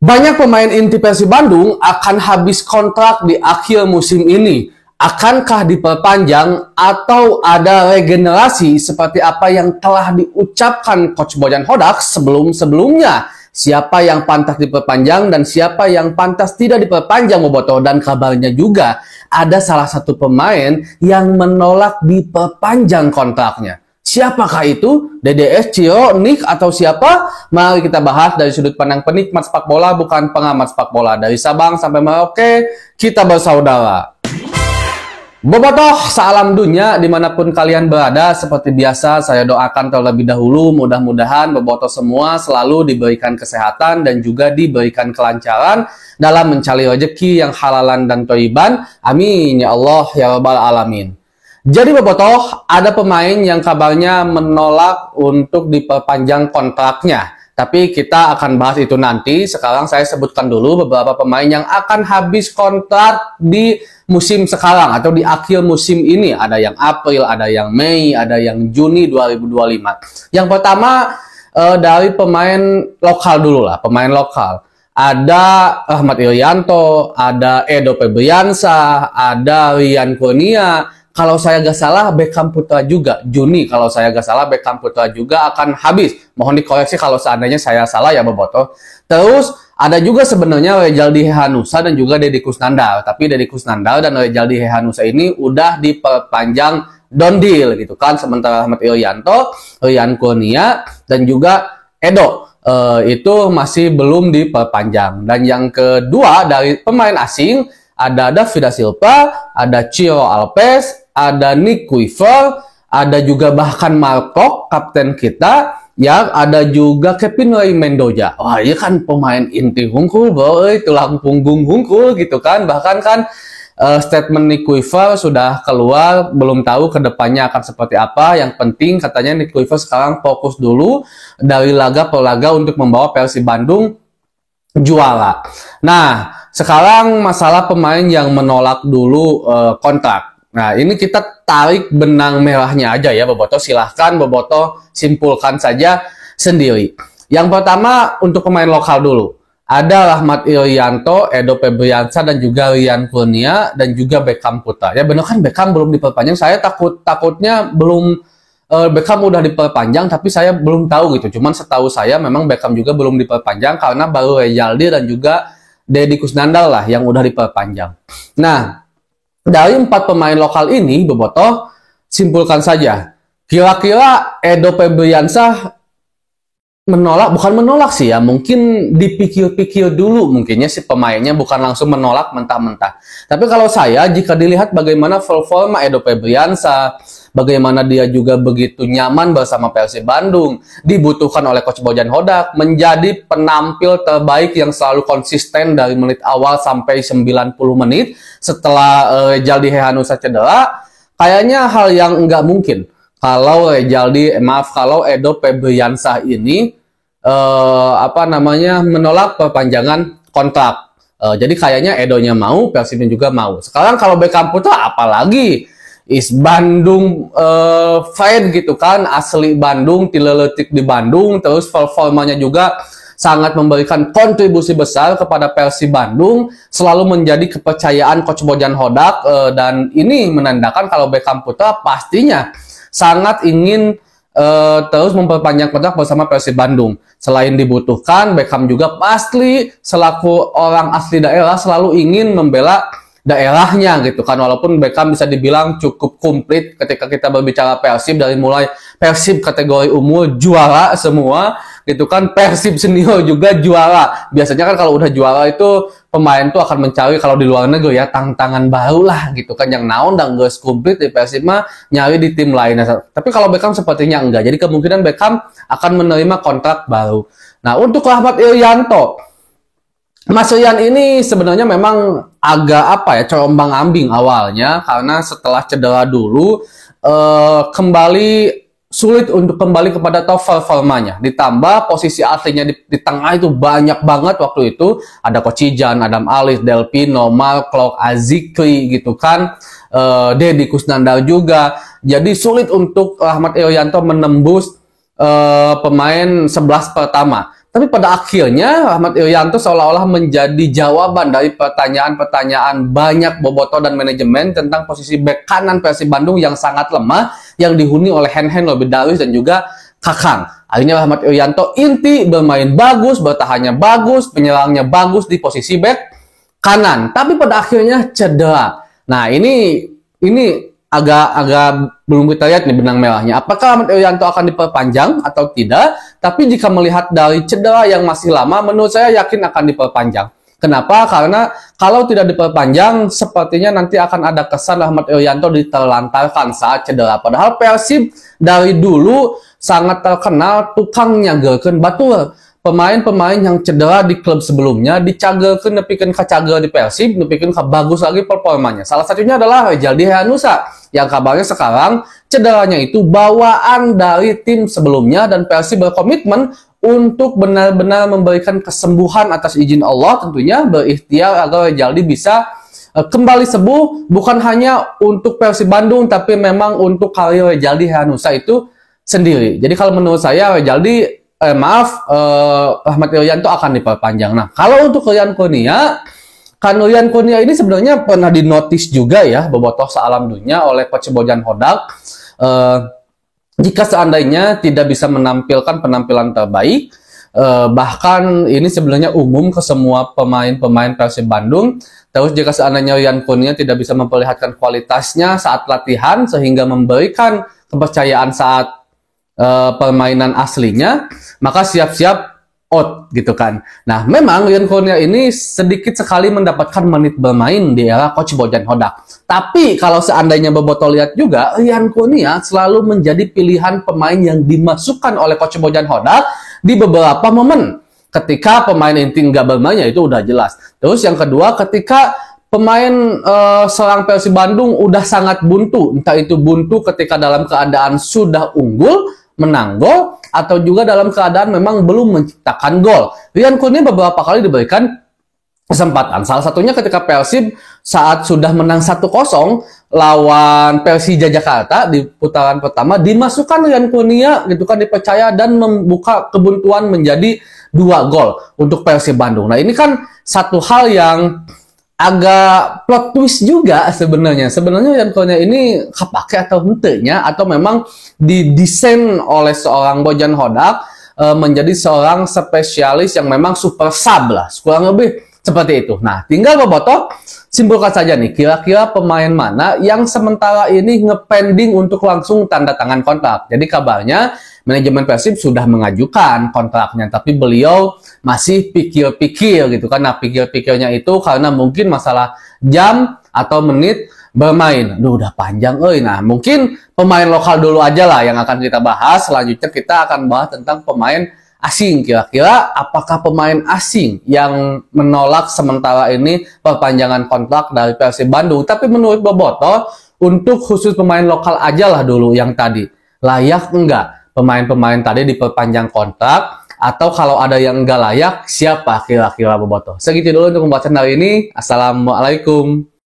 Banyak pemain inti Persib Bandung akan habis kontrak di akhir musim ini. Akankah diperpanjang atau ada regenerasi seperti apa yang telah diucapkan Coach Bojan Hodak sebelum-sebelumnya? Siapa yang pantas diperpanjang dan siapa yang pantas tidak diperpanjang, Boboto? Dan kabarnya juga ada salah satu pemain yang menolak diperpanjang kontraknya. Siapakah itu? DDS, Ciro, Nick, atau siapa? Mari kita bahas dari sudut pandang penikmat sepak bola, bukan pengamat sepak bola. Dari Sabang sampai Merauke, kita bersaudara. Bobotoh, salam dunia dimanapun kalian berada. Seperti biasa, saya doakan terlebih dahulu mudah-mudahan Bobotoh semua selalu diberikan kesehatan dan juga diberikan kelancaran dalam mencari rezeki yang halalan dan thayyiban. Amin ya Allah ya rabbal alamin. Jadi Bobotoh, ada pemain yang kabarnya menolak untuk diperpanjang kontraknya. Tapi kita akan bahas itu nanti. Sekarang saya sebutkan dulu beberapa pemain yang akan habis kontrak di musim sekarang atau di akhir musim ini. Ada yang April, ada yang Mei, ada yang Juni 2025. Yang pertama dari pemain lokal dulu lah, pemain lokal. Ada Ahmad Irianto, ada Edo Febriansah, ada Rian Kurnia. Kalau saya nggak salah, Beckham Putra juga. Juni, kalau saya nggak salah, Beckham Putra juga akan habis. Mohon dikoreksi kalau seandainya saya salah ya, Bobotoh. Terus, ada juga sebenarnya Rejaldi Hehanusa dan juga Deddy Kusnandar. Tapi Deddy Kusnandar dan Rejaldi Hehanusa ini udah diperpanjang down deal gitu kan. Sementara Ahmad Irianto, Rian Kurnia, dan juga Edo itu masih belum diperpanjang. Dan yang kedua dari pemain asing, ada David Silva, ada Ciro Alves, ada Nick Kuiper, ada juga bahkan Marco, kapten kita, yang ada juga Kevin Ray Mendoza. Wah, ini kan pemain inti hungkul, boy, tulang punggung hungkul gitu kan. Bahkan kan statement Nick Kuiper sudah keluar, belum tahu kedepannya akan seperti apa. Yang penting katanya Nick Kuiper sekarang fokus dulu dari laga per laga untuk membawa Persib Bandung juara. Nah, sekarang masalah pemain yang menolak dulu kontrak. Nah, ini kita tarik benang merahnya aja ya, Bobotoh. Silahkan Bobotoh simpulkan saja sendiri. Yang pertama untuk pemain lokal dulu. Ada Ahmad Irianto, Edo Febriansah, dan juga Rian Kurnia, dan juga Beckham Putra. Ya benar kan Beckham belum diperpanjang. Saya takutnya belum Beckham udah diperpanjang, tapi saya belum tahu gitu. Cuman setahu saya memang Beckham juga belum diperpanjang karena baru Rejaldi dan juga Deddy Kusnandar lah yang udah diperpanjang. Nah, dari 4 pemain lokal ini, Bobotoh, simpulkan saja. Kira-kira Edo Febriansah menolak, bukan menolak sih ya, mungkin dipikir-pikir dulu mungkinnya si pemainnya, bukan langsung menolak mentah-mentah. Tapi kalau saya, jika dilihat bagaimana performa Edo Febriansah, bagaimana dia juga begitu nyaman bersama Persib Bandung, dibutuhkan oleh Coach Bojan Hodak, menjadi penampil terbaik yang selalu konsisten dari menit awal sampai 90 menit setelah Rejaldi Hehanusa cedera, kayaknya hal yang nggak mungkin kalau kalau Edo Febriansah ini menolak perpanjangan kontrak. Jadi kayaknya Edonya mau, Persibnya juga mau. Sekarang kalau Beckham Putra apalagi is Bandung fan gitu kan, asli Bandung, tileletik di Bandung, terus performanya juga sangat memberikan kontribusi besar kepada Persib Bandung, selalu menjadi kepercayaan Coach Bojan Hodak, dan ini menandakan kalau Beckham Putra pastinya sangat ingin terus memperpanjang kontrak bersama Persib Bandung. Selain dibutuhkan, Beckham juga pasti selaku orang asli daerah selalu ingin membela daerahnya gitu kan, walaupun Beckham bisa dibilang cukup komplit ketika kita berbicara Persib, dari mulai Persib kategori umur juara semua gitu kan, Persib senior juga juara. Biasanya kan kalau udah juara itu pemain tuh akan mencari kalau di luar negeri ya tantangan baru lah gitu kan, yang naon dan gak komplit di Persib mah nyari di tim lainnya. Tapi kalau Beckham sepertinya enggak, jadi kemungkinan Beckham akan menerima kontrak baru. Nah, untuk Ahmad Irianto, Mas Rian ini sebenarnya memang agak combang-ambing awalnya, karena setelah cedera dulu kembali sulit untuk kembali kepada top performanya. Ditambah posisi aslinya di tengah itu banyak banget waktu itu, ada Kocijan, Adam Alif, Delpino, Mark Azikri gitu kan, Deddy Kusnandar juga. Jadi sulit untuk Ahmad Irianto menembus pemain 11 pertama. Tapi pada akhirnya Ahmad Irianto seolah-olah menjadi jawaban dari pertanyaan-pertanyaan banyak bobotoh dan manajemen tentang posisi bek kanan Persib Bandung yang sangat lemah, yang dihuni oleh Hen-Hen Lobedarius dan juga Kakang. Akhirnya Ahmad Irianto inti bermain bagus, bertahannya bagus, penyerangnya bagus di posisi bek kanan. Tapi pada akhirnya cedera. Nah ini agak belum kita lihat nih benang merahnya. Apakah Ahmad Irianto akan diperpanjang atau tidak? Tapi jika melihat dari cedera yang masih lama, menurut saya yakin akan diperpanjang. Kenapa? Karena kalau tidak diperpanjang, sepertinya nanti akan ada kesan Ahmad Irianto diterlantarkan saat cedera. Padahal Persib dari dulu sangat terkenal tukang nyagerkeun batur. Pemain-pemain yang cedera di klub sebelumnya dicagerkeun nepikeun ka cager di Persib, nepikeun ka bagus lagi performanya. Salah satunya adalah Rejaldi Hehanussa yang kabarnya sekarang cederanya itu bawaan dari tim sebelumnya, dan Persib berkomitmen untuk benar-benar memberikan kesembuhan atas izin Allah, tentunya berikhtiar agar Rejaldi bisa kembali sembuh, bukan hanya untuk Persib Bandung tapi memang untuk karir Rejaldi Hehanussa itu sendiri. Jadi kalau menurut saya Rejaldi Ahmad Irianto akan diperpanjang. Nah, kalau untuk Rian Kurnia ini sebenarnya pernah dinotis juga ya, bobotoh sealam dunia oleh Coach Bojan Hodak. Jika seandainya tidak bisa menampilkan penampilan terbaik, bahkan ini sebenarnya umum ke semua pemain-pemain Persib Bandung. Terus jika seandainya Rian Kurnia tidak bisa memperlihatkan kualitasnya saat latihan sehingga memberikan kepercayaan saat permainan aslinya, maka siap-siap out gitu kan. Nah, memang Rian Kurnia ini sedikit sekali mendapatkan menit bermain di era Coach Bojan Hodak. Tapi kalau seandainya bobotoh lihat juga, Rian Kurnia selalu menjadi pilihan pemain yang dimasukkan oleh Coach Bojan Hodak di beberapa momen. Ketika pemain inti nggak bermain, ya itu udah jelas. Terus yang kedua, ketika pemain serang Persib Bandung udah sangat buntu, entah itu buntu ketika dalam keadaan sudah unggul, menang gol, atau juga dalam keadaan memang belum menciptakan gol. Rian Kurnia beberapa kali diberikan kesempatan. Salah satunya ketika Persib saat sudah menang 1-0 lawan Persija Jakarta di putaran pertama, dimasukkan Rian Kurnia gitu kan, dipercaya dan membuka kebuntuan menjadi 2 gol untuk Persib Bandung. Nah, ini kan satu hal yang agak plot twist juga sebenarnya. Sebenarnya Rian Kurnia ini kepake atau hentenya, atau memang didesain oleh seorang Bojan Hodak menjadi seorang spesialis yang memang super sub lah, kurang lebih seperti itu. Nah, tinggal bobotoh simpulkan saja nih, kira-kira pemain mana yang sementara ini ngepending untuk langsung tanda tangan kontrak. Jadi kabarnya manajemen Persib sudah mengajukan kontraknya, tapi beliau masih pikir-pikir gitu kan. Nah, pikir-pikirnya itu karena mungkin masalah jam atau menit bermain. Aduh, udah panjang Nah, mungkin pemain lokal dulu aja lah yang akan kita bahas. Selanjutnya kita akan bahas tentang pemain asing. Kira-kira apakah pemain asing yang menolak sementara ini perpanjangan kontrak dari Persib Bandung. Tapi menurut bobotoh, untuk khusus pemain lokal aja lah dulu yang tadi, layak enggak pemain-pemain tadi diperpanjang kontrak, atau kalau ada yang enggak layak, siapa kira-kira bobotoh? Segitu dulu untuk pembahasan hari ini. Assalamualaikum.